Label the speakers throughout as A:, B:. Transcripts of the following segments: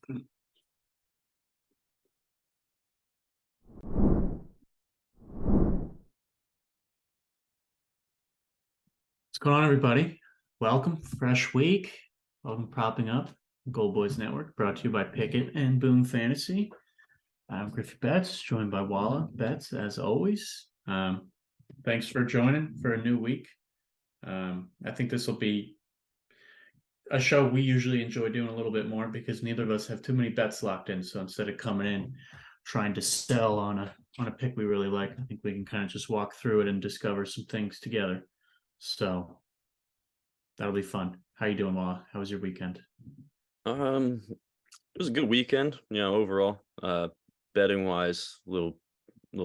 A: What's going on, everybody? Welcome, fresh week. Welcome, propping up Gold Boys Network, brought to you by Pickett and Boom Fantasy. I'm GriffyBets, joined by WallaBets as always. Thanks for joining for a new week. I think this will be a show we usually enjoy doing a little bit more because neither of us have too many bets locked in. So instead of coming in trying to sell on a pick we really like, I think we can kind of just walk through it and discover some things together. So that'll be fun. How you doing, Walla? How was your weekend?
B: It was a good weekend, overall. Betting wise, little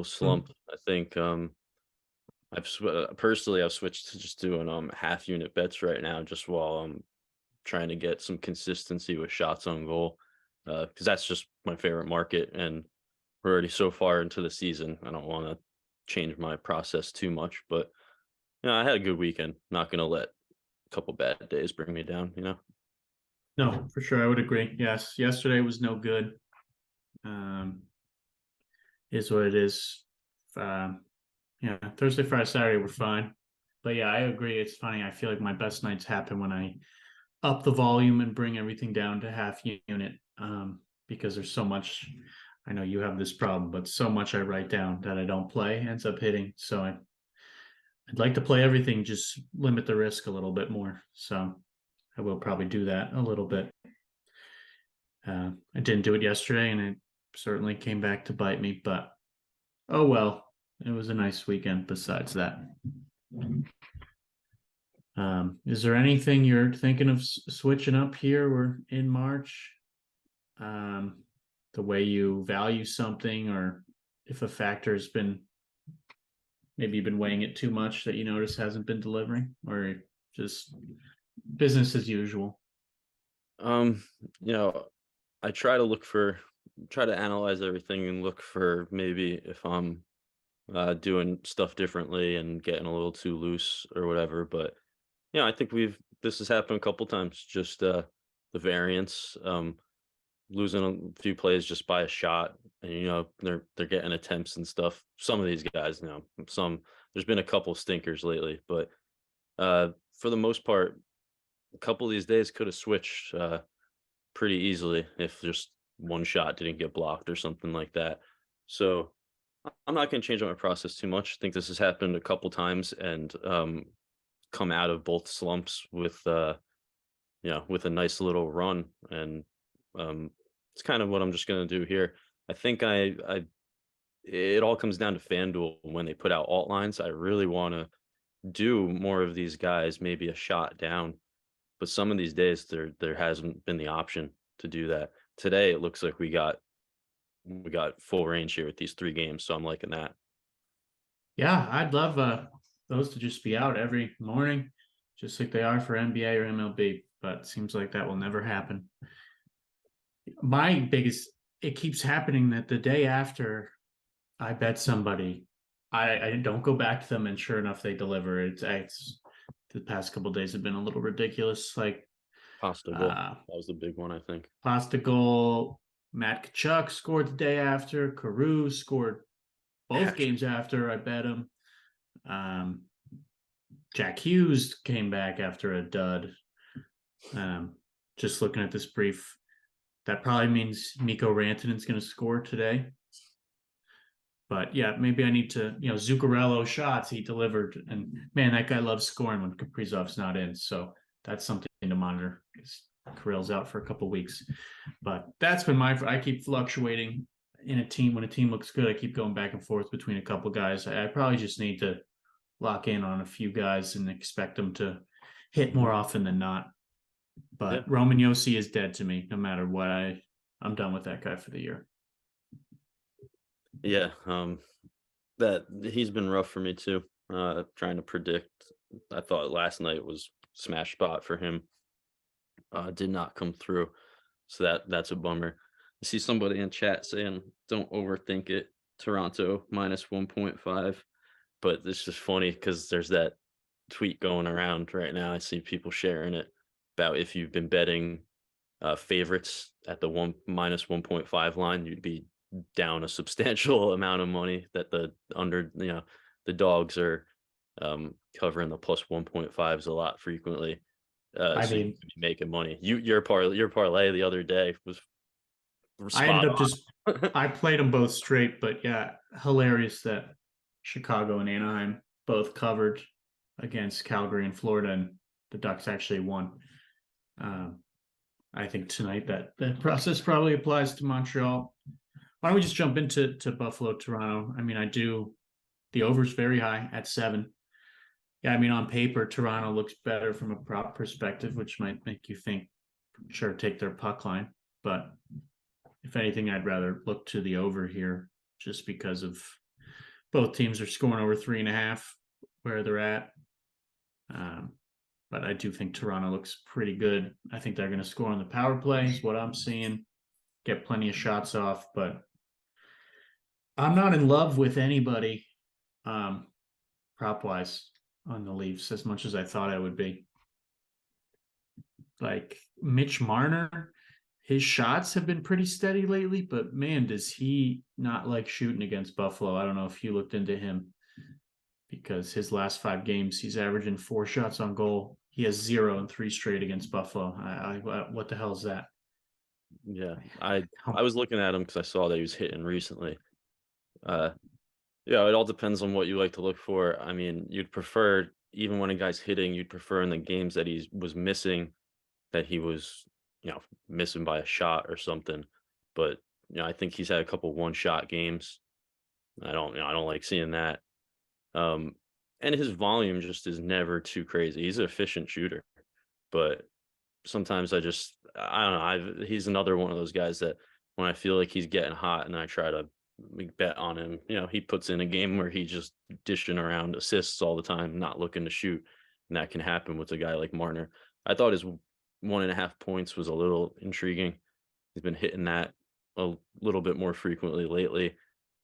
B: slump. I think personally I've switched to just doing half unit bets right now, just while I'm trying to get some consistency with shots on goal. Because that's just my favorite market, and we're already so far into the season. I don't want to change my process too much, but I had a good weekend. Not gonna let a couple bad days bring me down.
A: No, for sure. I would agree. Yes. Yesterday was no good. Um, is what it is. Thursday, Friday, Saturday were fine. But yeah, I agree. It's funny. I feel like my best nights happen when I up the volume and bring everything down to half unit. Because there's so much. I know you have this problem, but so much I write down that I don't play ends up hitting. So I'd like to play everything, just limit the risk a little bit more. So I will probably do that a little bit. I didn't do it yesterday, and it certainly came back to bite me. But oh well, it was a nice weekend. Besides that, is there anything you're thinking of switching up here? We're in March. The way you value something, or if a factor has been maybe you've been weighing it too much that you notice hasn't been delivering, or just business as usual.
B: Um, you know, I try to analyze everything and look for maybe if I'm doing stuff differently and getting a little too loose or whatever. But I think this has happened a couple times. Just the variance, losing a few plays just by a shot, and they're getting attempts and stuff. Some of these guys, some there's been a couple stinkers lately, but for the most part, a couple of these days could have switched pretty easily if just one shot didn't get blocked or something like that. So I'm not going to change up my process too much. I think this has happened a couple times, and come out of both slumps with a nice little run, and um, it's kind of what I'm just going to do here. I think I it all comes down to FanDuel when they put out alt lines. I really want to do more of these guys, maybe a shot down, but some of these days there hasn't been the option to do that. Today it looks like we got full range here with these 3 games, so I'm liking that.
A: Yeah, I'd love those to just be out every morning, just like they are for NBA or MLB. But it seems like that will never happen. My biggest, it keeps happening that the day after I bet somebody, I don't go back to them, and sure enough, they deliver. It's the past couple of days have been a little ridiculous. Like
B: Pasta goal.
A: uh,
B: That was the big one, I think.
A: Pasta goal, Matt Kachuk scored the day after. Carew scored both games after I bet him. Um, Jack Hughes came back after a dud. Just looking at this brief, that probably means Mikko Rantanen's going to score today. But yeah, maybe I need to, Zuccarello shots he delivered, and man, that guy loves scoring when Kaprizov's not in. So that's something to monitor. Kirill's out for a couple weeks, but that's been I keep fluctuating in a team. When a team looks good, I keep going back and forth between a couple guys. I probably just need to lock in on a few guys and expect them to hit more often than not.
B: Yeah.
A: But Roman Yossi is dead to me, no matter what. I'm done with that guy for the year.
B: Yeah, that he's been rough for me too. Trying to predict. I thought last night was smash spot for him. Did not come through. So that's a bummer. I see somebody in chat saying don't overthink it. Toronto minus 1.5. But it's just funny because there's that tweet going around right now. I see people sharing it about if you've been betting favorites at the one minus 1.5 line, you'd be down a substantial amount of money that the dogs are covering the plus 1.5s a lot frequently.
A: I
B: So you
A: mean,
B: could be making money. Your parlay the other day was
A: I ended
B: spot
A: up just
B: on.
A: I played them both straight, but yeah, hilarious that Chicago and Anaheim both covered against Calgary and Florida, and the Ducks actually won. Um, I think tonight that process probably applies to Montreal. Why don't we just jump into Buffalo, Toronto? I mean, I do the over's very high at 7. Yeah, I mean, on paper, Toronto looks better from a prop perspective, which might make you think, sure, take their puck line. But if anything, I'd rather look to the over here just because of both teams are scoring over 3.5 where they're at. Um, but I do think Toronto looks pretty good. I think they're going to score on the power play, is what I'm seeing, get plenty of shots off. But I'm not in love with anybody prop wise on the Leafs as much as I thought I would be. Like Mitch Marner, his shots have been pretty steady lately, but man, does he not like shooting against Buffalo. I don't know if you looked into him because his last 5 games, he's averaging 4 shots on goal. He has 0 and 3 straight against Buffalo. What the hell is that?
B: Yeah, I was looking at him because I saw that he was hitting recently. Uh, yeah, it all depends on what you like to look for. I mean, you'd prefer even when a guy's hitting, you'd prefer in the games that he was missing that he was, missing by a shot or something. But I think he's had a couple one-shot games. I don't like seeing that. Um, and his volume just is never too crazy. He's an efficient shooter, but sometimes I don't know. He's another one of those guys that when I feel like he's getting hot and I try to bet on him, he puts in a game where he's just dishing around assists all the time, not looking to shoot. And that can happen with a guy like Marner. I thought his 1.5 points was a little intriguing. He's been hitting that a little bit more frequently lately.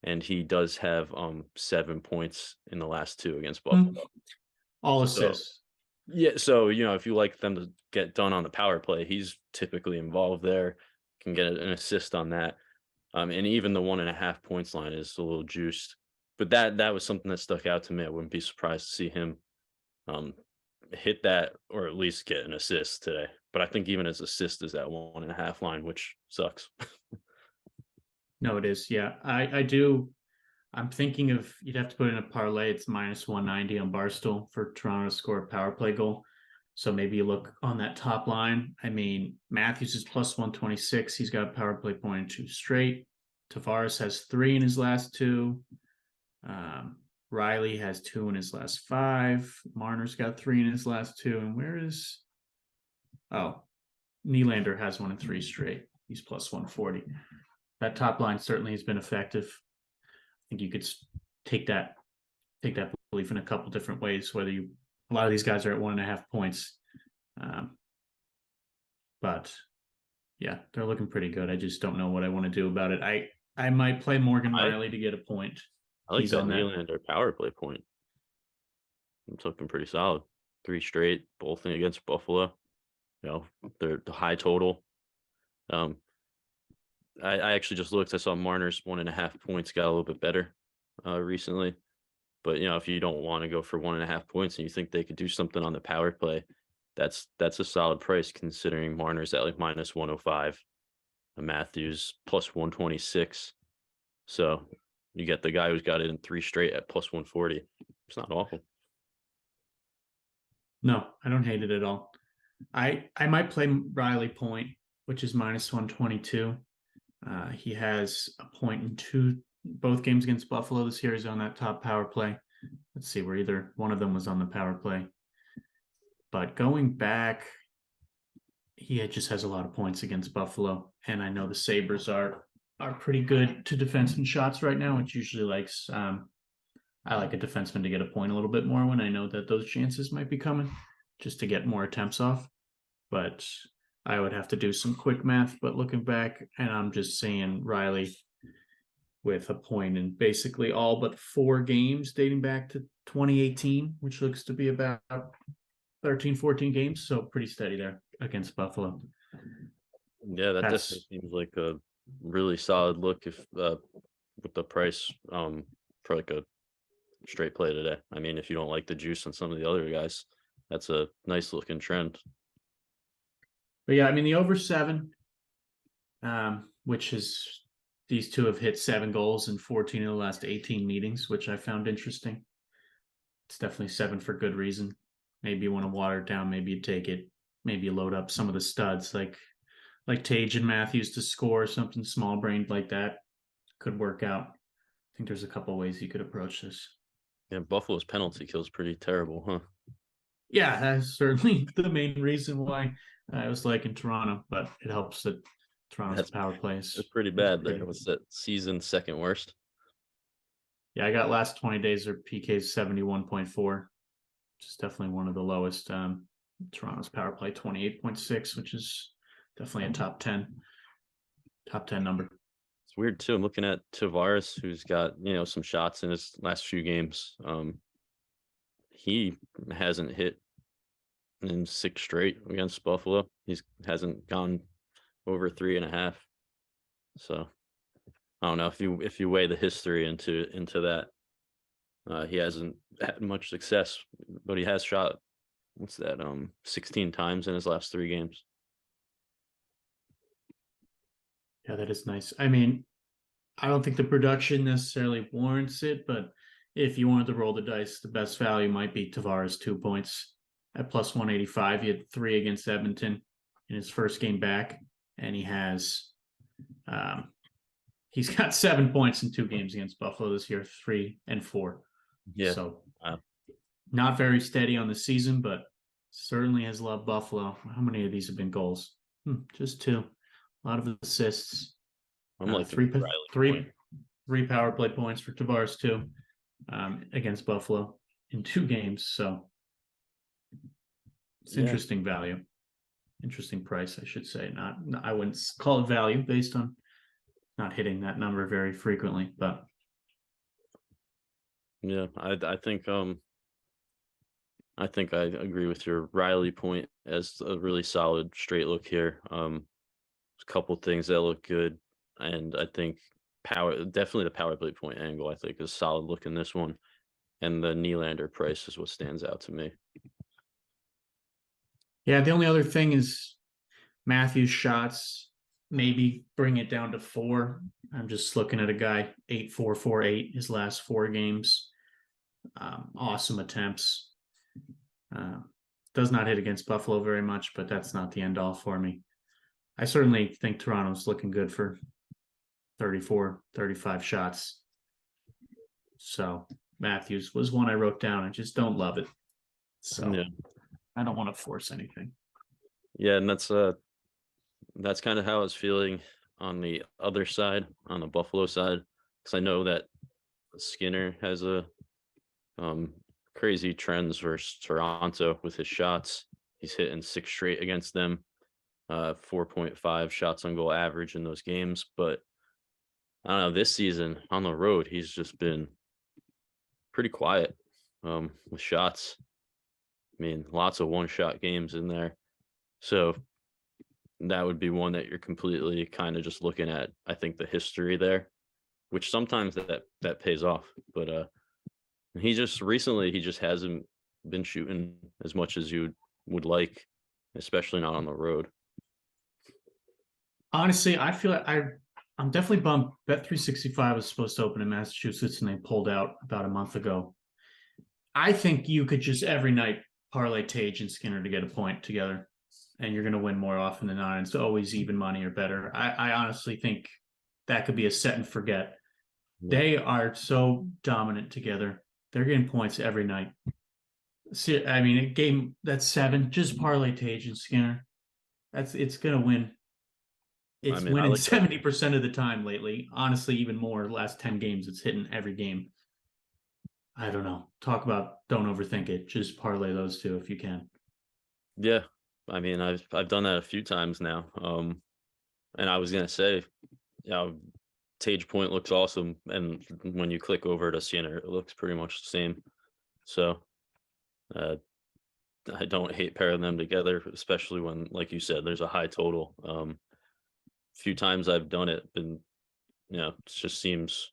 B: And he does have 7 points in the last 2 against Buffalo.
A: all
B: So
A: assists.
B: yeah, so, if you like them to get done on the power play, he's typically involved there, can get an assist on that. And even the 1.5 points line is a little juiced. But that was something that stuck out to me. I wouldn't be surprised to see him um, hit that or at least get an assist today. But I think even his assist is at 1.5 line, which sucks.
A: No, it is. Yeah, I do. I'm thinking of you'd have to put in a parlay. It's minus 190 on Barstool for Toronto to score a power play goal. So maybe you look on that top line. I mean, Matthews is plus 126. He's got a power play point in 2 straight. Tavares has 3 in his last 2. Riley has 2 in his last 5. Marner's got 3 in his last 2. And where is Nylander has 1 in 3 straight. He's plus 140. That top line certainly has been effective. I think you could take that belief in a couple different ways. A lot of these guys are at 1.5 points, but yeah, they're looking pretty good. I just don't know what I want to do about it. I might play Morgan
B: I,
A: Riley to get a point.
B: I like
A: He's
B: that
A: on that.
B: Nylander power play point. It's looking pretty solid. 3 straight, both against Buffalo. They're the high total. Um, I actually just looked. I saw Marner's 1.5 points got a little bit better recently. But if you don't want to go for 1.5 points and you think they could do something on the power play, that's a solid price considering Marner's at like minus 105, and Matthews plus 126. So you get the guy who's got it in 3 straight at plus 140. It's not awful.
A: No, I don't hate it at all. I might play Riley point, which is minus 122. He has a point in both games against Buffalo this year. He's on that top power play. Let's see, where either one of them was on the power play. But going back, he just has a lot of points against Buffalo, and I know the Sabres are pretty good to defenseman shots right now, which usually likes. I like a defenseman to get a point a little bit more when I know that those chances might be coming, just to get more attempts off. But I would have to do some quick math. But looking back, and I'm just seeing Riley with a point in basically all but 4 games dating back to 2018, which looks to be about 13, 14 games. So pretty steady there against Buffalo.
B: Yeah, that definitely
A: That's
B: seems like a really solid look if with the price for like a straight play today. I mean, if you don't like the juice on some of the other guys, that's a nice looking trend.
A: but yeah, I mean the over seven, which is these two have hit 7 goals in 14 of the last 18 meetings, which I found interesting. It's definitely seven for good reason. Maybe you want to water it down, maybe you take it, maybe you load up some of the studs like Tage and Matthews to score something small brained like that. Could work out. I think there's a couple ways you could approach this.
B: Yeah, Buffalo's penalty kill is pretty terrible, huh?
A: Yeah, that's certainly the main reason why I was liking Toronto, but it helps that Toronto's
B: That's
A: power plays
B: that's pretty
A: is
B: bad there.
A: pretty.
B: What's that season second worst?
A: Yeah, I got last 20 days or PK's 71.4, which is definitely one of the lowest. Toronto's power play 28.6, which is definitely a top 10 number.
B: It's weird too. I'm looking at Tavares, who's got some shots in his last few games. He hasn't hit in six straight against Buffalo. He's hasn't gone over 3.5. So I don't know if you weigh the history into that. He hasn't had much success, but he has shot what's that 16 times in his last three games.
A: Yeah, that is nice. I mean, I don't think the production necessarily warrants it, but if you wanted to roll the dice, the best value might be Tavares 2 points at plus 185. He had three against Edmonton in his first game back, and um, he's got 7 points in 2 games against Buffalo this year, 3 and 4.
B: Yeah.
A: So
B: Uh,
A: not very steady on the season, but certainly has loved Buffalo. How many of these have been goals? Just two. A lot of assists.
B: I'm
A: Uh,
B: liking
A: three,
B: the Riley point.
A: three, three power play points for Tavares too, against Buffalo in 2 games. So it's
B: Yeah.
A: interesting value, interesting price, I should say. Not, I wouldn't call it value based on not hitting that number very frequently, but
B: Yeah. I think I agree with your Riley point as a really solid straight look here. A couple things that look good, and I think definitely the power play point angle. I think is solid look in this one, and the Nylander price is what stands out to me.
A: yeah. The only other thing is Matthews shots. Maybe bring it down to 4. I'm just looking at a guy 8-4-4-8 his last 4 games. Awesome attempts. Uh, does not hit against Buffalo very much, but that's not the end all for me. I certainly think Toronto's looking good for 34, 35 shots. So Matthews was one I wrote down. I just don't love it. So
B: Yeah,
A: I don't want to force anything.
B: yeah, and that's kind of how I was feeling on the other side, on the Buffalo side, because I know that Skinner has a um, crazy trends versus Toronto with his shots. He's hitting six straight against them, 4.5 shots on goal average in those games. But I don't know, this season on the road, he's just been pretty quiet with shots. I mean, lots of one shot games in there. So that would be one that you're completely kind of just looking at. I think the history there, which sometimes that pays off. But he just hasn't been shooting as much as you would like, especially not on the road.
A: Honestly, I feel like I'm definitely bummed. Bet365 was supposed to open in Massachusetts and they pulled out about a month ago. I think you could just every night parlay Tage and Skinner to get a point together, and you're going to win more often than not. It's always even money or better. I honestly think that could be a set and forget.
B: Yeah.
A: They are so dominant together. They're getting points every night. See, I mean, a game that's 7, just parlay Tage and Skinner. It's going to win.
B: I
A: It's
B: mean, I
A: winning
B: like that.
A: 70% of the time lately. Honestly, even more. Last 10 games, it's hitting every game. I don't know. Talk about don't overthink it. Just parlay those two if you can.
B: Yeah. I mean, I've done that a few times now. And I was gonna say, Tage Point looks awesome, and when you click over to Sienna, it looks pretty much the same. So uh, I don't hate pairing them together, especially when, like you said, there's a high total. few times I've done it, been it just seems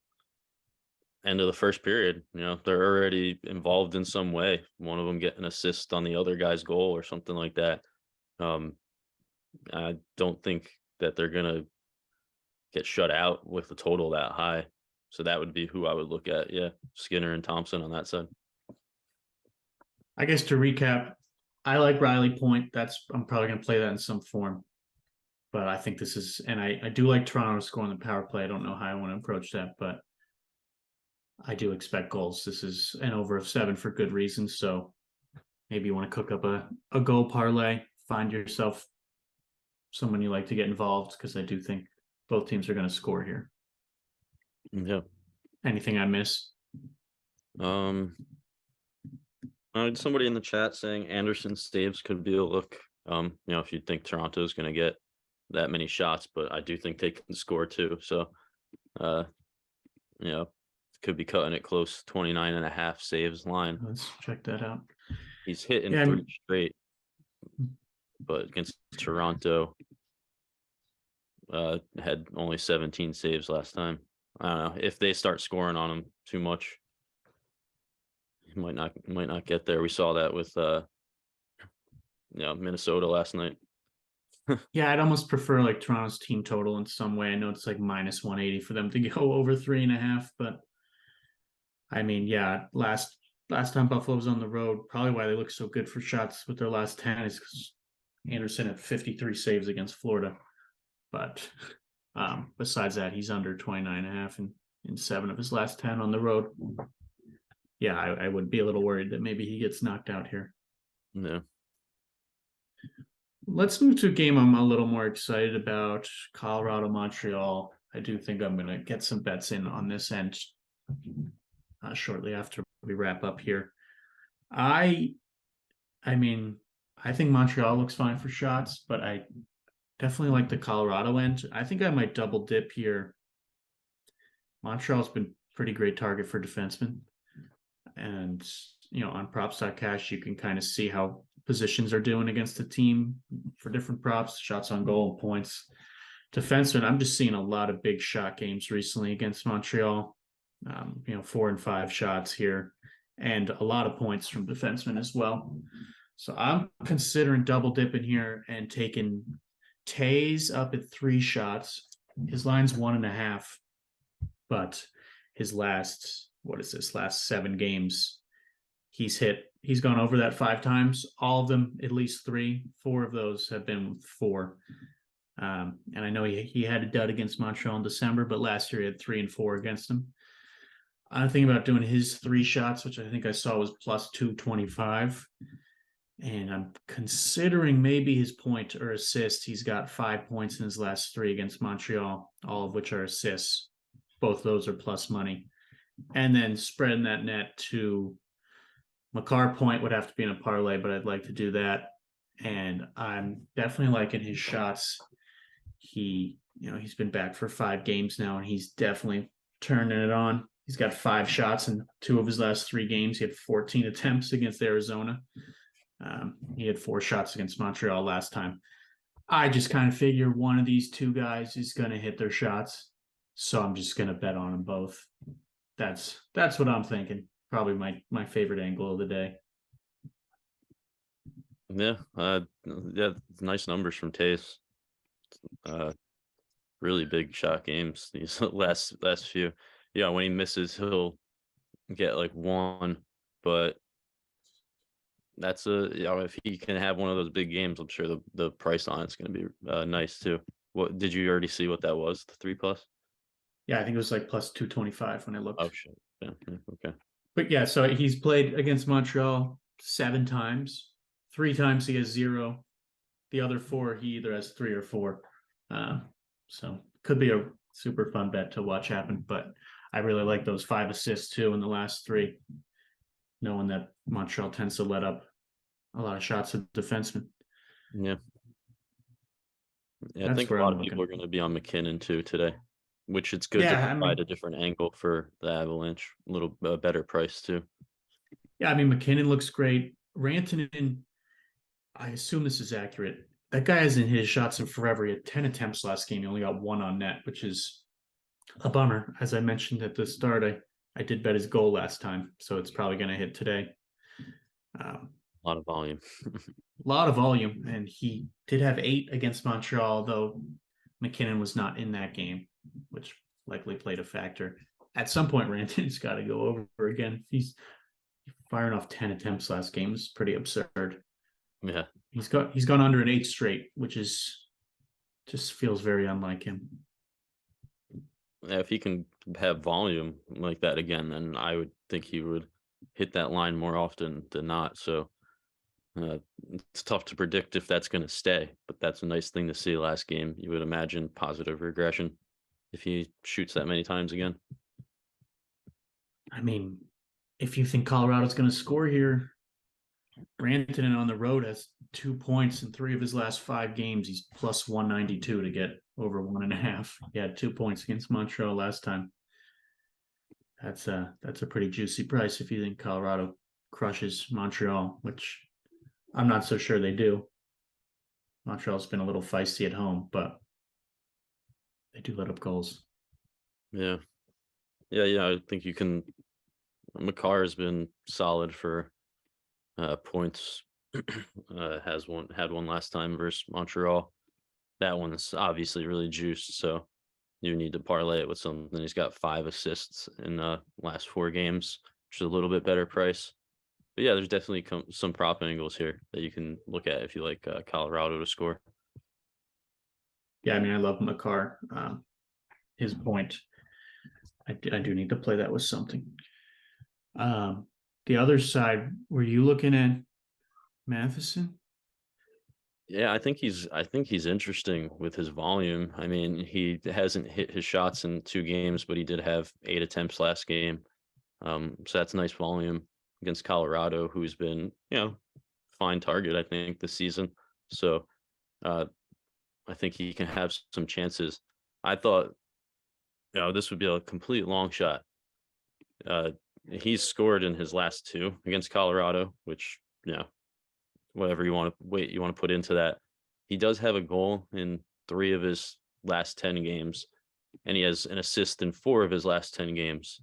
B: end of the first period. They're already involved in some way. One of them get an assist on the other guy's goal or something like that. Um, I don't think that they're gonna get shut out with a total that high. So that would be who I would look at. Yeah, Skinner and Thompson on that side.
A: I guess to recap, I like Riley Point. I'm probably going to play that in some form. But I think this is, and I do like Toronto scoring the power play. I don't know how I want to approach that, but I do expect goals. This is an over of 7 for good reasons. So maybe you want to cook up a goal parlay, find yourself someone you like to get involved, because I do think both teams are going to score here.
B: Yeah.
A: Anything I miss?
B: Um, somebody in the chat saying Anderson saves could be a look. If you think Toronto is going to get that many shots, but I do think they can score too. So, could be cutting it close, 29.5 saves line.
A: Let's check that out.
B: He's hitting 3 straight, but against Toronto, had only 17 saves last time. I don't know if they start scoring on him too much, he might not get there. We saw that with Minnesota last night.
A: Yeah, I'd almost prefer like Toronto's team total in some way. I know it's like minus 180 for them to go over 3.5, but I mean, yeah, last time Buffalo was on the road, probably why they look so good for shots with their last 10 is because Anderson had 53 saves against Florida. But besides that, he's under 29.5 in 7 of his last 10 on the road. Yeah, I would be a little worried that maybe he gets knocked out here.
B: Yeah.
A: Let's move to a game I'm a little more excited about, Colorado, Montreal. I do think I'm going to get some bets in on this end shortly after we wrap up here. I mean, I think Montreal looks fine for shots, but I definitely like the Colorado end. I think I might double dip here. Montreal's been pretty great target for defensemen. And, on props.cash, you can kind of see how positions are doing against the team for different props, shots on goal, points. Defensemen, I'm just seeing a lot of big shot games recently against Montreal. 4 and 5 shots here, and a lot of points from defensemen as well. So I'm considering double dipping here and taking Tays up at 3 shots. His line's 1.5, but his last 7 games, he's gone over that 5 times. All of them, at least 3. 4 of those have been 4. And I know he had a dud against Montreal in December, but last year he had 3 and 4 against them. I'm thinking about doing his 3 shots, which I think I saw was plus 225. And I'm considering maybe his point or assist. He's got 5 points in his last 3 against Montreal, all of which are assists. Both those are plus money. And then spreading that net to Makar point would have to be in a parlay, but I'd like to do that. And I'm definitely liking his shots. He's been back for 5 games now, and he's definitely turning it on. He's got 5 shots in 2 of his last 3 games. He had 14 attempts against Arizona. He had 4 shots against Montreal last time. I just kind of figure one of these 2 guys is going to hit their shots. So I'm just going to bet on them both. That's what I'm thinking. Probably my favorite angle of the day.
B: Yeah. Nice numbers from Tays. Really big shot games these last few. Yeah, when he misses, he'll get like 1, but that's if he can have one of those big games, I'm sure the price on it's going to be nice too. What did you already see what that was? The 3+?
A: Yeah, I think it was like plus 225 when I looked.
B: Oh shit. Yeah, okay.
A: But yeah, so he's played against Montreal 7 times. 3 times he has 0. The other 4 he either has 3 or 4. So could be a super fun bet to watch happen. But I really like those 5 assists too in the last 3, knowing that Montreal tends to let up a lot of shots at defensemen.
B: Yeah. I think a lot of people are going to be on McKinnon too today, which it's good to provide a different angle for the Avalanche. A little better price too.
A: Yeah, I mean, McKinnon looks great. Rantanen, I assume this is accurate. that guy hasn't hit his shots in forever. He had 10 attempts last game. He only got one on net, which is a bummer. As I mentioned at the start, I did bet his goal last time, so it's probably going to hit today.
B: A lot of volume.
A: A lot of volume, and he did have 8 against Montreal, though McKinnon was not in that game, which likely played a factor. At some point, Rantanen's got to go over again. He's firing off 10 attempts last game. Is pretty absurd.
B: Yeah.
A: He's gone under an 8 straight, which is just feels very unlike him.
B: Yeah, if he can have volume like that again, then I would think he would hit that line more often than not. So it's tough to predict if that's going to stay, but that's a nice thing to see last game. You would imagine positive regression if he shoots that many times again.
A: I mean, if you think Colorado's going to score here, Rantanen on the road has 2 points in 3 of his last 5 games. He's plus 192 to get over 1.5. He had 2 points against Montreal last time. That's a pretty juicy price if you think Colorado crushes Montreal, which I'm not so sure they do. Montreal's been a little feisty at home, but they do let up goals.
B: Yeah. Yeah. I think you can. Makar has been solid for points. Had one last time versus Montreal. That one's obviously really juiced, so you need to parlay it with something. He's got 5 assists in the last 4 games, which is a little bit better price. But yeah, there's definitely some prop angles here that you can look at if you like Colorado to score.
A: Yeah, I mean, I love Makar. His point, I do need to play that with something. The other side, were you looking at Matheson?
B: Yeah, I think he's interesting with his volume. I mean, he hasn't hit his shots in 2 games, but he did have 8 attempts last game. So that's nice volume against Colorado, who's been, fine target, I think, this season. So uh, I think he can have some chances. I thought, this would be a complete long shot. Uh, he's scored in his last 2 against Colorado, which, whatever you want to put into that. He does have a goal in 3 of his last 10 games, and he has an assist in 4 of his last 10 games.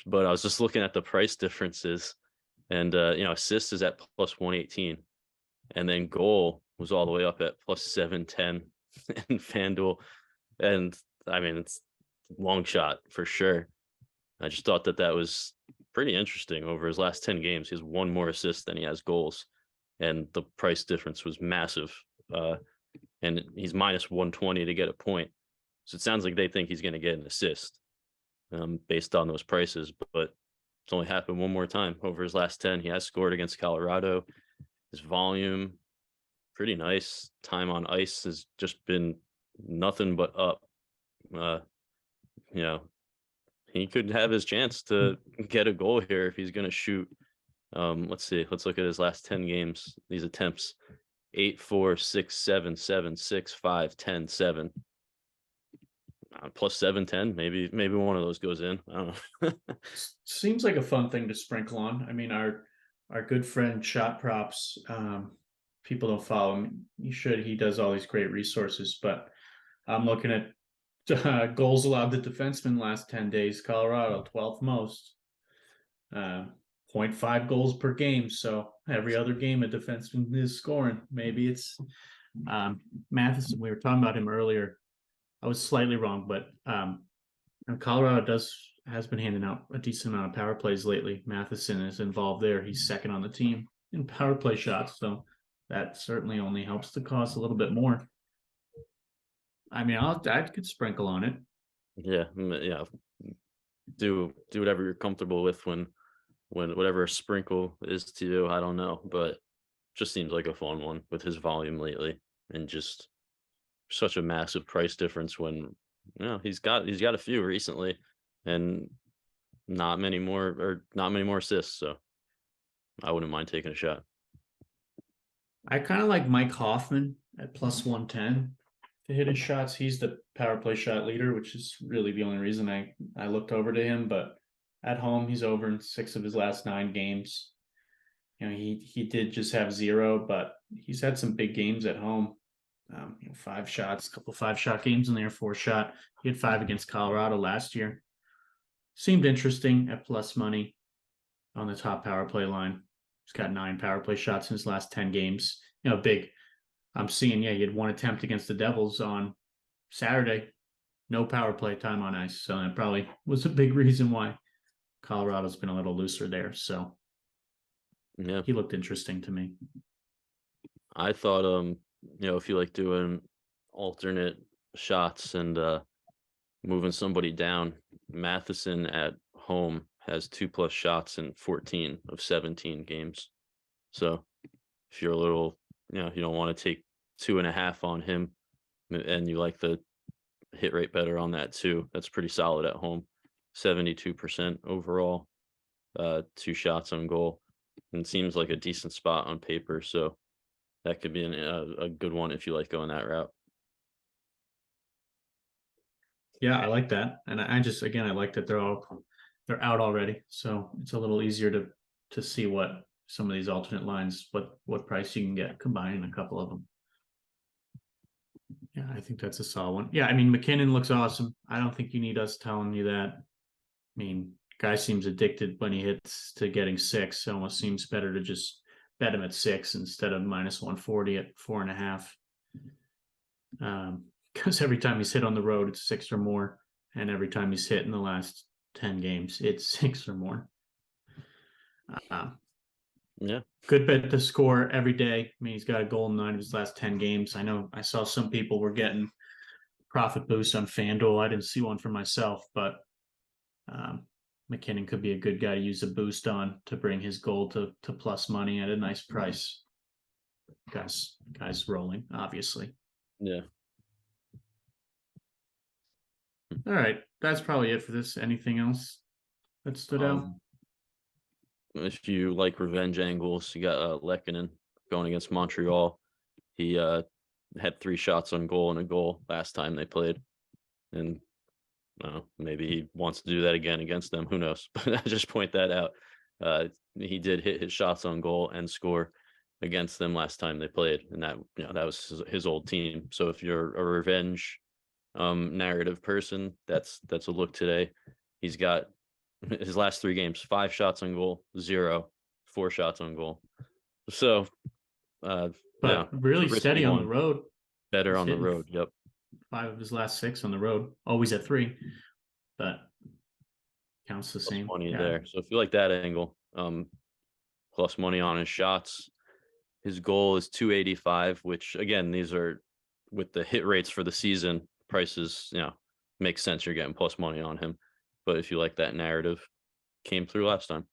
B: But I was just looking at the price differences, and assist is at plus 118, and then goal was all the way up at plus 710 in FanDuel. And I mean, it's long shot for sure. I just thought that was pretty interesting. Over his last 10 games, he has 1 more assist than he has goals, and the price difference was massive. And he's minus 120 to get a point. So it sounds like they think he's going to get an assist based on those prices, but it's only happened 1 more time over his last 10. He has scored against Colorado. His volume, pretty nice. Time on ice has just been nothing but up. He could have his chance to get a goal here if he's going to shoot. Let's see. Let's look at his last 10 games. These attempts: 8, 4, 6, 7, 7, 6, 5, 10, 7. Plus 710. Maybe one of those goes in. I don't know.
A: Seems like a fun thing to sprinkle on. I mean, our good friend Shot Props. People don't follow him. You should. He does all these great resources. But I'm looking at goals allowed to defensemen last 10 days. Colorado 12th most. 0.5 goals per game. So every other game a defenseman is scoring. Maybe it's Matheson. We were talking about him earlier. I was slightly wrong, but Colorado has been handing out a decent amount of power plays lately. Matheson is involved there. He's second on the team in power play shots, so that certainly only helps the cost a little bit more. I mean, I could sprinkle on it.
B: Yeah. Do whatever you're comfortable with when whatever a sprinkle is to you. I don't know, but just seems like a fun one with his volume lately, and just such a massive price difference when he's got a few recently and not many more assists. So I wouldn't mind taking a shot.
A: I kind of like Mike Hoffman at plus 110 to hit his shots. He's the power play shot leader, which is really the only reason I looked over to him. But at home, he's over in 6 of his last 9 games. He did just have 0, but he's had some big games at home. 5 shots, a couple 5 shot games in there, 4 shot. He had 5 against Colorado last year. Seemed interesting at plus money on the top power play line. He's got 9 power play shots in his last 10 games. Big. I'm seeing, he had 1 attempt against the Devils on Saturday. No power play time on ice. So that probably was a big reason why Colorado's been a little looser there. So
B: Yeah,
A: he looked interesting to me.
B: I thought if you like doing alternate shots and moving somebody down, Matheson at home has 2+ shots in 14 of 17 games. So if you're a little, you don't want to take 2.5 on him, and you like the hit rate better on that too. That's pretty solid at home. 72% overall, 2 shots on goal, and seems like a decent spot on paper. So that could be a good one if you like going that route.
A: Yeah, I like that. And I just, again, I like that they're out already. So it's a little easier to see what some of these alternate lines, what price you can get combining a couple of them. Yeah, I think that's a solid one. Yeah, I mean, McKinnon looks awesome. I don't think you need us telling you that. I mean, guy seems addicted when he hits to getting 6. It almost seems better to just bet him at 6 instead of minus 140 at 4.5. Because every time he's hit on the road, it's 6 or more. And every time he's hit in the last 10 games, it's 6 or more.
B: Yeah,
A: Good bet to score every day. I mean, he's got a goal in 9 of his last 10 games. I know I saw some people were getting profit boosts on FanDuel. I didn't see one for myself, but McKinnon could be a good guy to use a boost on to bring his goal to plus money at a nice price. Guys rolling, obviously.
B: yeah.
A: All right, that's probably it for this. Anything else that stood out?
B: If you like revenge angles, you got Lehkonen going against Montreal. He had 3 shots on goal and a goal last time they played, and maybe he wants to do that again against them. Who knows? But I just point that out. He did hit his shots on goal and score against them last time they played, and that was his old team. So if you're a revenge narrative person, that's a look today. He's got his last 3 games: 5 shots on goal, 0, 4 shots on goal. So
A: But
B: it's a
A: really
B: risky
A: steady on the
B: one.
A: road.
B: Better
A: He's
B: on the
A: hitting
B: road. Yep.
A: 5 of his last 6 on the road, always at 3, but counts the
B: Plus
A: same.
B: money
A: Yeah.
B: there. So if you like that angle, plus money on his shots. His goal is 285, which again, these are with the hit rates for the season. Prices, makes sense. You're getting plus money on him. But if you like that narrative, came through last time.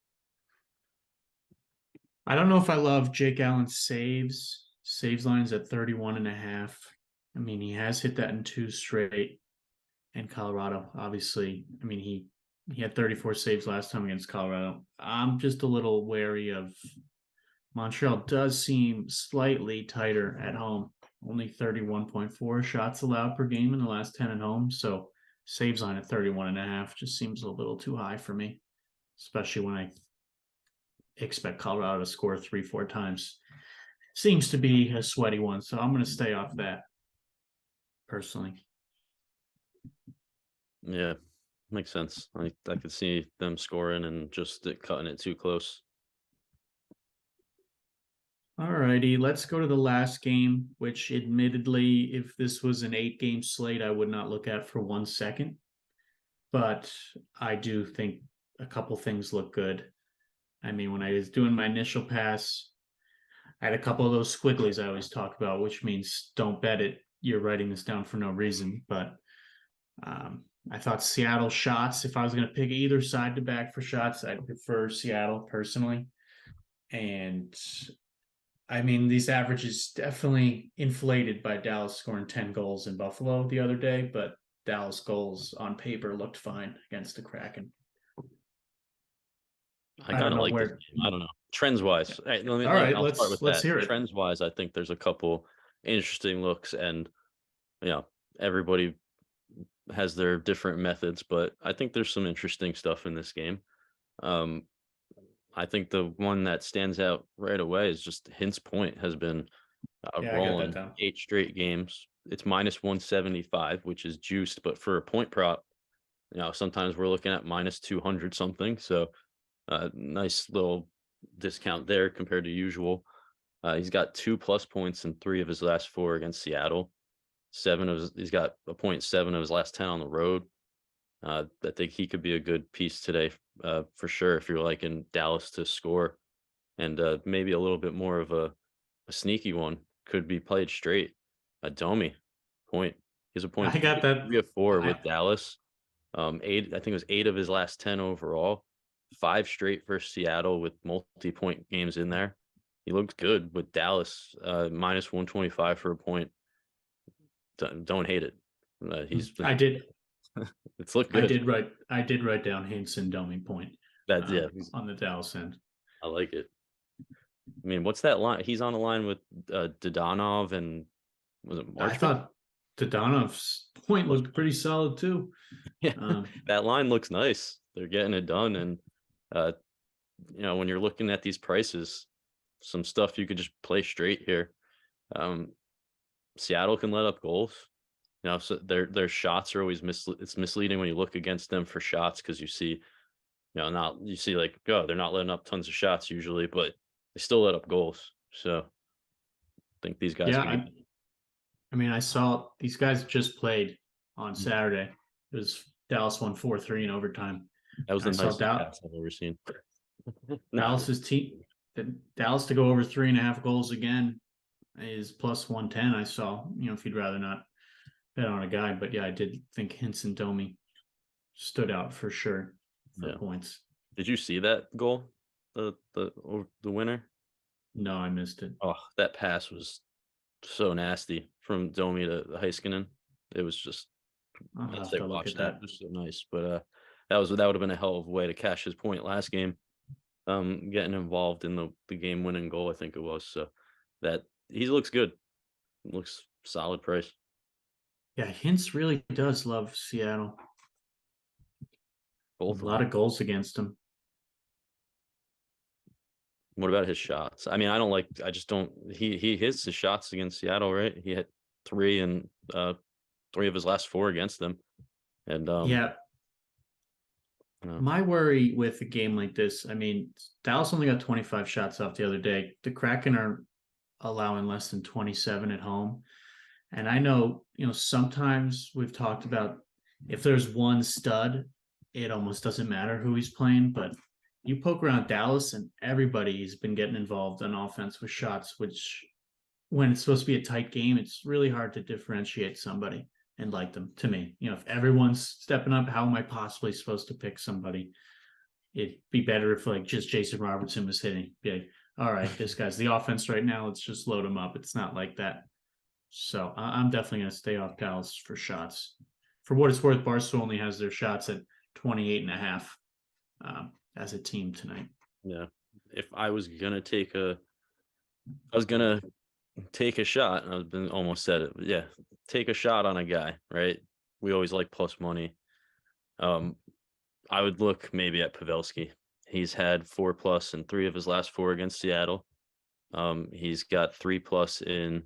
A: I don't know if I love Jake Allen's saves lines at 31.5. I mean, he has hit that in 2 straight. And Colorado, obviously, I mean, he had 34 saves last time against Colorado. I'm just a little wary of Montreal. Does seem slightly tighter at home. Only 31.4 shots allowed per game in the last 10 at home. So saves line at 31.5 just seems a little too high for me, especially when I expect Colorado to score 3-4 times. Seems to be a sweaty one. So I'm going to stay off that personally.
B: Yeah, makes sense. I could see them scoring and just cutting it too close.
A: All righty, let's go to the last game, which admittedly, if this was an 8-game slate, I would not look at for 1 second. But I do think a couple things look good. I mean, when I was doing my initial pass, I had a couple of those squigglies I always talk about, which means don't bet it. You're writing this down for no reason. But I thought Seattle shots, if I was going to pick either side to back for shots, I'd prefer Seattle personally. And I mean, these averages definitely inflated by Dallas scoring 10 goals in Buffalo the other day, but Dallas goals on paper looked fine against the Kraken.
B: I
A: I don't
B: kind of
A: know
B: like this
A: where.
B: game. I don't know. Trends wise,
A: All right,
B: I'll start with
A: let's
B: that.
A: hear it.
B: Trends wise, I think there's a couple interesting looks, and everybody has their different methods, but I think there's some interesting stuff in this game. I think the one that stands out right away is just Hint's point has been
A: Yeah, I got that
B: rolling
A: down.
B: 8 straight games. It's minus 175, which is juiced, but for a point prop, sometimes we're looking at minus 200 something. So nice little discount there compared to usual. He's got 2+ points in 3 of his last 4 against Seattle. He's got a point 7 of his last 10 on the road. I think he could be a good piece today, for sure, if you're liking Dallas to score, and maybe a little bit more of a sneaky one could be played straight. Domi point. He's a point
A: I got that.
B: 3 of 4
A: I
B: with Dallas. Eight, I think it was 8 of his last 10 overall. 5 straight for Seattle with multi-point games in there. He looked good with Dallas, minus 125 for a point. Don't hate it. He's
A: I did
B: it's looked good.
A: I did write down Hints and Domi point
B: That's yeah.
A: on the Dallas end.
B: I like it. I mean, what's that line? He's on the line with Dodonov and was it
A: I
B: Marchment?
A: thought Donov's point looked pretty solid too.
B: Yeah, that line looks nice. They're getting it done, and uh, when you're looking at these prices, some stuff you could just play straight here. Um, Seattle can let up goals. So their shots are always it's misleading when you look against them for shots because you see, not you see like, oh, they're not letting up tons of shots usually, but they still let up goals. So I think these guys
A: Yeah,
B: could get.
A: I mean, I saw these guys just played on
B: Mm.
A: Saturday. It was Dallas won 4-3 in overtime.
B: That was
A: And
B: the
A: I saw
B: nicest pass I've ever seen. No,
A: Dallas's team, Dallas to go over 3.5 goals again is plus 110. I saw, if you'd rather not bet on a guy, but yeah, I did think Hinson Domi stood out for sure for
B: yeah.
A: points.
B: Did you see that goal? The winner?
A: No, I missed it.
B: Oh, that pass was so nasty from Domi to Heiskanen. It was just
A: I'll
B: I'd
A: have
B: say
A: to look
B: watch
A: at
B: that.
A: that.
B: It was so nice. But that would have been a hell of a way to cash his point last game. Getting involved in the game winning goal, I think it was. So that he looks good. Looks solid price.
A: Yeah, Hintz really does love Seattle. A
B: Both of
A: lot
B: them.
A: of goals against him.
B: What about his shots? I mean, I just don't he hits his shots against Seattle, right? He had 3 and 3 of his last 4 against them. And
A: Yeah,
B: no.
A: my worry with a game like this, I mean, Dallas only got 25 shots off the other day. The Kraken are allowing less than 27 at home. And I know, sometimes we've talked about if there's one stud, it almost doesn't matter who he's playing. But you poke around Dallas and everybody's been getting involved on offense with shots, which when it's supposed to be a tight game, it's really hard to differentiate somebody and like them to me. If everyone's stepping up, how am I possibly supposed to pick somebody? It'd be better if like just Jason Robertson was hitting. Be like, all right, this guy's the offense right now. Let's just load him up. It's not like that. So I'm definitely going to stay off Dallas for shots. For what it's worth, Barstool only has their shots at 28.5 as a team tonight.
B: Yeah. If I was gonna take a I was gonna take a shot, and I've been almost said it, but yeah, take a shot on a guy, right? We always like plus money. Um, I would look maybe at Pavelski. He's had 4+ in 3 of his last 4 against Seattle. He's got 3+ in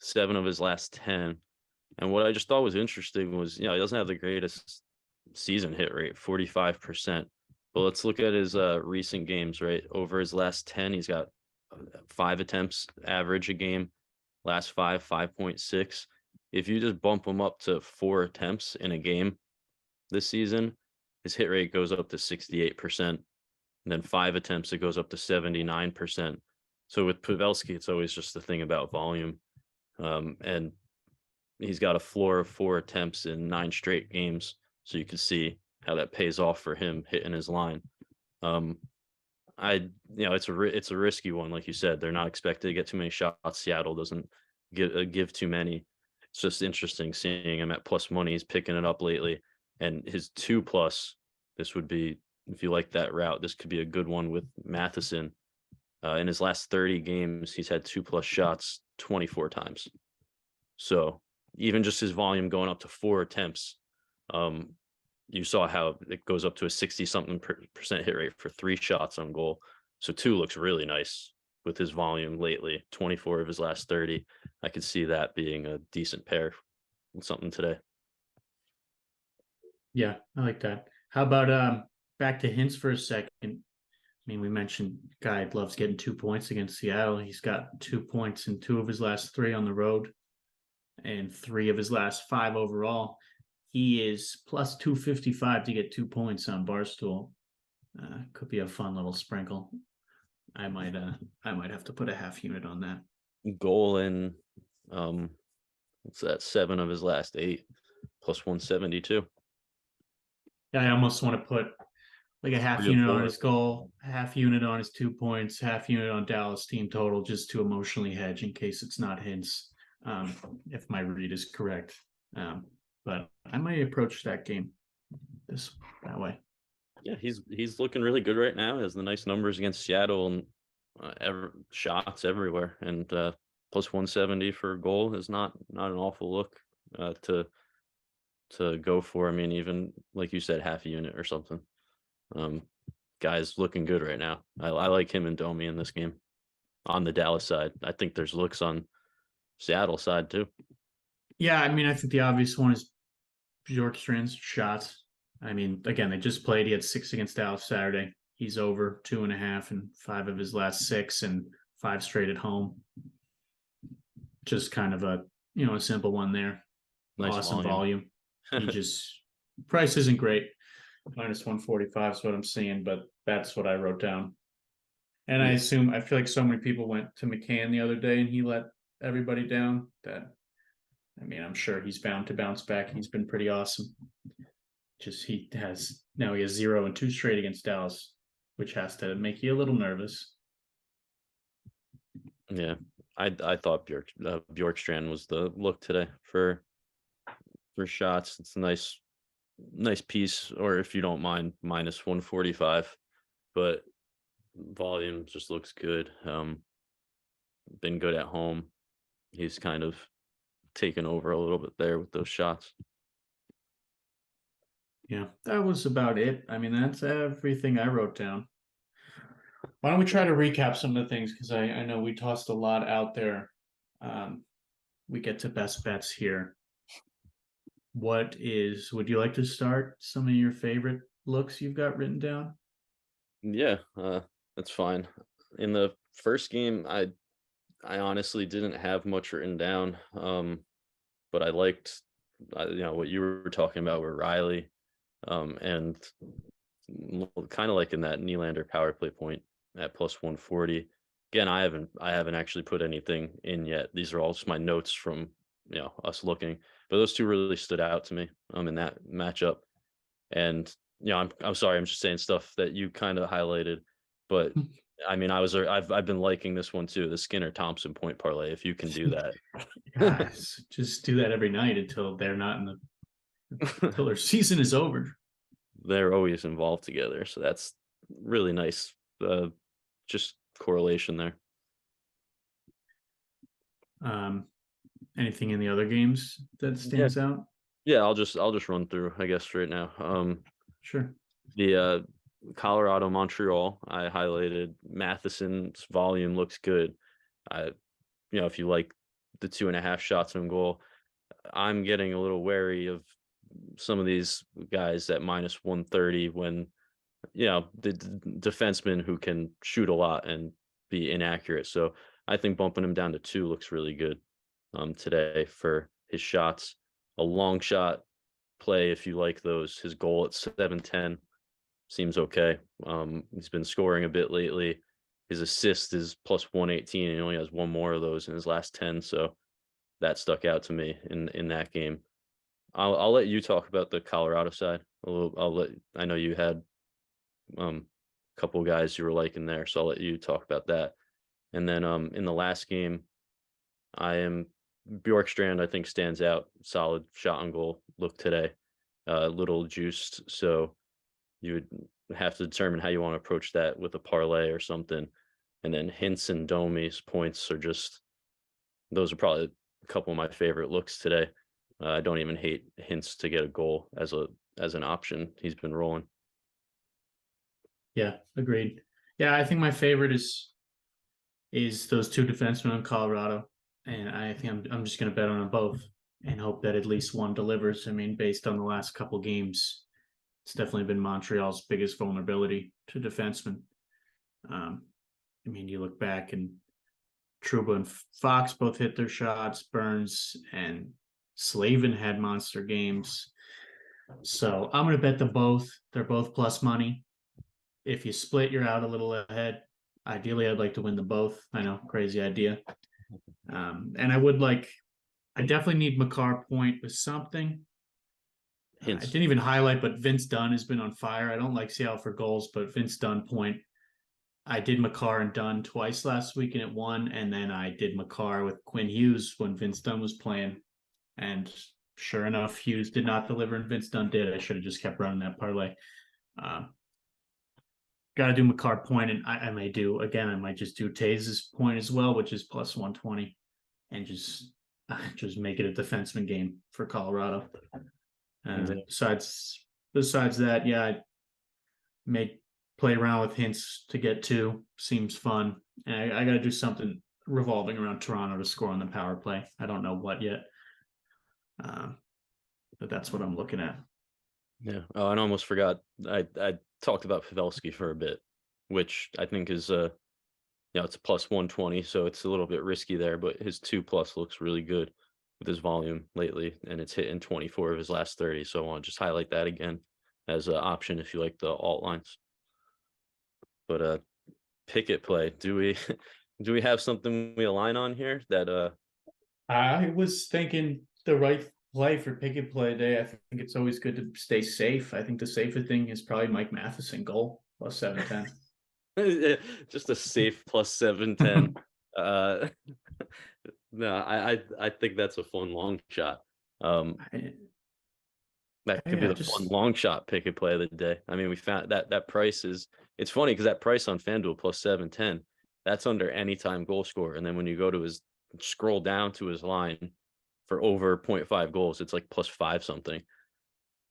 B: 7 of his last 10. And what I just thought was interesting was, he doesn't have the greatest season hit rate, 45%. But let's look at his recent games, right? Over his last 10, he's got 5 attempts average a game. Last 5, 5.6. If you just bump him up to 4 attempts in a game this season, his hit rate goes up to 68%. And then 5 attempts, it goes up to 79%. So with Pavelski, it's always just the thing about volume. And he's got a floor of 4 attempts in 9 straight games. So you can see how that pays off for him hitting his line. It's a risky one, like you said. They're not expected to get too many shots. Seattle doesn't give too many. It's just interesting seeing him at plus money. He's picking it up lately, and his 2+. This would be, if you like that route, this could be a good one with Matheson. In his last 30 games, he's had 2+ shots 24 times. So even just his volume going up to 4 attempts, you saw how it goes up to a 60 something percent hit rate for 3 shots on goal. So 2 looks really nice. with his volume lately. 24 of his last 30. I could see that being a decent pair with something today.
A: Yeah, I like that. How about back to hints for a second? I mean, we mentioned guy loves getting 2 points against Seattle. He's got 2 points in two of his last three on the road and three of his last five overall. He is plus 255 to get 2 points on Barstool. Could be a fun little sprinkle. I might have to put a half unit on that.
B: Goal in what's that? 7 of his last 8, plus 172.
A: Yeah, I almost want to put like a half
B: 3 of
A: unit on
B: 4.
A: his goal, half unit on his 2 points, half unit on Dallas team total, just to emotionally hedge in case it's not hints. If my read is correct. But I might approach that game that way.
B: Yeah, he's looking really good right now. He has the nice numbers against Seattle and shots everywhere. And plus 170 for a goal is not an awful look to go for. I mean, even like you said, half a unit or something. Guy's looking good right now. I like him and Domi in this game. On the Dallas side, I think there's looks on Seattle side too.
A: Yeah, I mean, I think the obvious one is Bjorkstrand's shots. I mean, again, they just played. He had 6 against Dallas Saturday. He's over 2.5 in 5 of his last 6 and 5 straight at home. Just kind of a simple one there.
B: Nice
A: Awesome
B: volume.
A: He just price isn't great. Minus 145 is what I'm seeing, but that's what I wrote down. And I feel like so many people went to McCann the other day and he let everybody down that, I mean, I'm sure he's bound to bounce back. He's been pretty awesome. He has 0 and 2 straight against Dallas, which has to make you a little nervous.
B: Yeah, I thought Bjorkstrand was the look today for shots. It's a nice piece, or if you don't mind, minus 145, but volume just looks good. Been good at home. He's kind of taken over a little bit there with those shots.
A: Yeah, that was about it. I mean, that's everything I wrote down. Why don't we try to recap some of the things? Because I know we tossed a lot out there. We get to best bets here. Would you like to start some of your favorite looks you've got written down?
B: Yeah, that's fine. In the first game, I honestly didn't have much written down, but I liked, what you were talking about with Riley, and kind of like in that Nylander power play point at plus 140. Again, I haven't actually put anything in yet. These are all just my notes from us looking, but those two really stood out to me in that matchup. And I'm sorry, I'm just saying stuff that you kind of highlighted, but I mean, I've been liking this one too, the Skinner Thompson point parlay. If you can do that,
A: Guys, just do that every night until they're not until their season is over.
B: they're always involved together, so that's really nice. Just correlation there.
A: Anything in the other games that
B: Yeah,
A: stands out?
B: yeah. I'll just run through, I guess, right now.
A: Sure.
B: The Colorado Montreal, I highlighted Matheson's volume looks good. I if you like the 2.5 shots on goal, I'm getting a little wary of some of these guys at minus 130 when the defenseman who can shoot a lot and be inaccurate. So I think bumping him down to 2 looks really good today for his shots. A long shot play, if you like those. His goal at 710 seems okay. He's been scoring a bit lately. His assist is plus 118, and he only has one more of those in his last 10. So that stuck out to me in that game. I'll let you talk about the Colorado side a little. I know you had a couple guys you were liking there, so I'll let you talk about that. And then in the last game, I am Bjorkstrand, I think, stands out. Solid shot on goal look today. Little juiced, so you would have to determine how you want to approach that with a parlay or something. And then Hintz and Domi's points are just those are probably a couple of my favorite looks today. I don't even hate Hintz to get a goal as an option. He's been rolling.
A: Yeah, agreed. Yeah, I think my favorite is those two defensemen in Colorado, and I think I'm just going to bet on them both and hope that at least one delivers. I mean, based on the last couple games, it's definitely been Montreal's biggest vulnerability to defensemen. I mean, you look back and Trouba and Fox both hit their shots. Burns and Slavin had monster games. So I'm going to bet them both. They're both plus money. If you split, you're out a little ahead. Ideally, I'd like to win them both. I know, crazy idea. And I definitely need Makar point with something. I
B: Hints.
A: didn't even highlight, but Vince Dunn has been on fire. I don't like Seattle for goals, but Vince Dunn point. I did Makar and Dunn twice last week and it won. And then I did Makar with Quinn Hughes when Vince Dunn was playing. And sure enough, Hughes did not deliver and Vince Dunn did. I should have just kept running that parlay. Got to do Makar point, and I may do again. I might just do Taze's point as well, which is plus 120, and just make it a defenseman game for Colorado. Besides that, yeah, I may play around with hints to get two. Seems fun, and I got to do something revolving around Toronto to score on the power play. I don't know what yet, but that's what I'm looking at.
B: Yeah. Oh, and I almost forgot. I talked about Pavelski for a bit, which I think is it's a plus 120, so it's a little bit risky there, but his 2+ looks really good with his volume lately, and it's hitting 24 of his last 30. So I want to just highlight that again as an option if you like the alt lines. But Pickett play, do we have something we align on here that
A: I was thinking the right play for pick and play day. I think it's always good to stay safe. I think the safer thing is probably Mike Matheson goal plus 710.
B: just a safe plus 710. No, I think that's a fun long shot. That could be the fun long shot pick and play of the day. I mean, we found that price is, it's funny because that price on FanDuel plus 710, that's under anytime goal scorer. And then when you go to scroll down to his line for over 0.5 goals, it's like plus 5 something.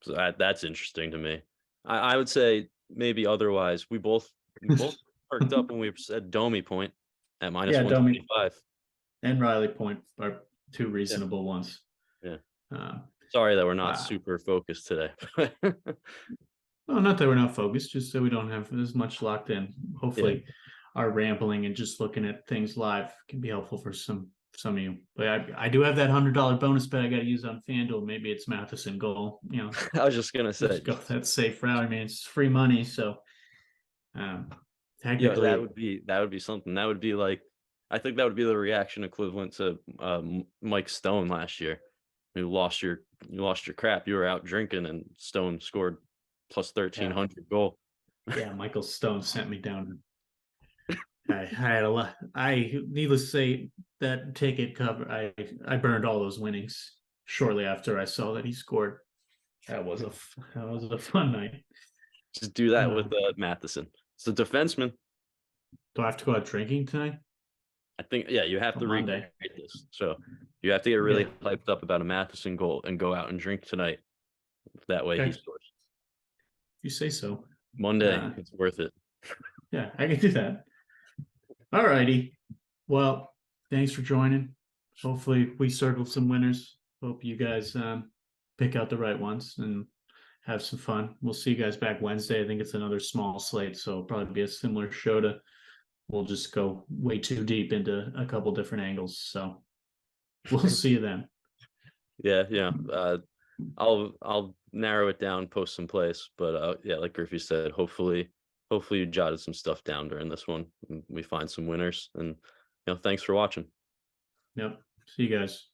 B: So that's interesting to me. I would say maybe otherwise. We both perked up when we said Domi point at minus 125.
A: And Riley point are two reasonable ones.
B: Yeah. Sorry that we're not super focused today.
A: Well, not that we're not focused, just so we don't have as much locked in. Hopefully our rambling and just looking at things live can be helpful for some of you. But I do have that $100 bonus bet I got to use on FanDuel. Maybe it's Matheson goal.
B: I was just gonna say,
A: go that safe route. I mean, it's free money, so technically
B: that would be something. That would be like, I think that would be the reaction equivalent to Mike Stone last year. You lost your crap. You were out drinking, and Stone scored plus 1,300 goal.
A: Yeah, Michael Stone sent me down. I had a lot. Needless to say, that ticket cover. I burned all those winnings shortly after I saw that he scored. That was a fun night.
B: Just do that with Matheson. It's a defenseman.
A: Do I have to go out drinking tonight?
B: I think, you have to recreate this. So you have to get really hyped up about a Matheson goal and go out and drink tonight. That way he scores.
A: If you say so.
B: Monday, it's worth it.
A: Yeah, I can do that. All righty. Well, thanks for joining. Hopefully we circled some winners. Hope you guys pick out the right ones and have some fun. We'll see you guys back Wednesday. I think it's another small slate, so it'll probably be a similar show to, we'll just go way too deep into a couple different angles. So we'll see you then.
B: Yeah. I'll narrow it down, post some plays, but like Griffy said, hopefully you jotted some stuff down during this one. And we find some winners, and thanks for watching.
A: Yep. See you guys.